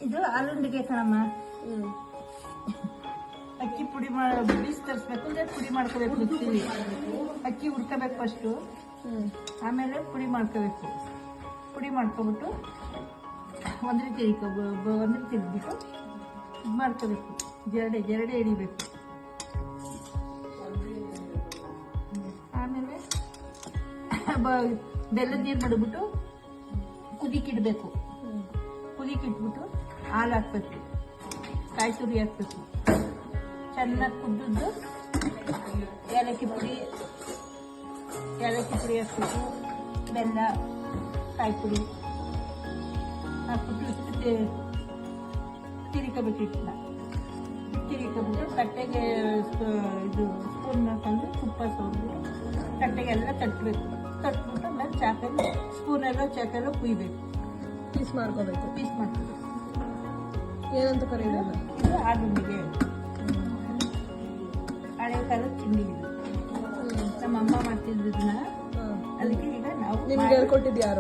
ಇದು ಆಲೂಂಡಿಗೆ ಕಣಮ್ಮ. ಅಕ್ಕಿ ಪುಡಿ ಬೀಸ್ ತರಿಸ್ಬೇಕು ಅಂದ್ರೆ ಪುಡಿ ಮಾಡ್ಕೋಬೇಕು. ಮಿಕ್ಸಿಲಿ ಅಕ್ಕಿ ಹುರ್ಕೋಬೇಕು ಫಸ್ಟು, ಆಮೇಲೆ ಪುಡಿ ಮಾಡ್ಕೋಬೇಕು. ಪುಡಿ ಮಾಡ್ಕೊಬಿಟ್ಟು ಒಂದ್ ರೀತಿ ತಿರ್ಬಿಟ್ಟು ಇದು ಮಾಡ್ಕೋಬೇಕು. ಜರಡೆ ಹಿಡಿಬೇಕು. ಆಮೇಲೆ ಬೆಲ್ಲದ ನೀರು ಮಾಡಿಬಿಟ್ಟು ಕುದಿಕಿಡ್ಬೇಕು. ಕುದಿಕಿಟ್ಬಿಟ್ಟು ಹಾಲು ಹಾಕ್ಬೇಕು, ಕಾಯಿ ತುರಿ ಹಾಕ್ಬೇಕು. ಚೆನ್ನಾಗಿ ಕುದ್ದು ಏಲಕ್ಕಿ ಪುಡಿ ಹಾಕ್ಬೇಕು, ಬೆಲ್ಲ, ಕಾಯಿ ಪುಡಿ ಹಾಕ್ಬಿಟ್ಟು ಇಷ್ಟು ತಿರ್ಕೋಬೇಕು. ಹಿಟ್ಟನ್ನ ತಿರ್ಕೊಬಿಟ್ಟು ತಟ್ಟೆಗೆ ಇದು ಸ್ಪೂನ್ ತಂದು ತುಪ್ಪ ತೊಗೊಂಡ್ಬಿಟ್ಟು ತಟ್ಟೆಗೆಲ್ಲ ತಟ್ಟಬೇಕು. ತಟ್ಬಿಟ್ಟು ಆಮೇಲೆ ಚಾಕಲ್ಲಿ ಚಾಕೆಲ್ಲ ಕುಯ್ಬೇಕು. ಪೀಸ್ ಮಾಡ್ಕೋಬೇಕು. ಏನಂತ ಕರೀದಲ್ಲ ಇದು ಆಲೂಂಡಿಗೆ, ಹಳೆ ಕಾಲದ ತಿಂಡಿ ಇದು. ನಮ್ಮ ಅಮ್ಮ ಮಾಡ್ತಿದ್ದನ್ನ ಅದಕ್ಕೆ ಈಗ ನಾವು ನಿಮ್ಗೆ ಹೇಳ್ಕೊಟ್ಟಿದ್ದು ಯಾರು?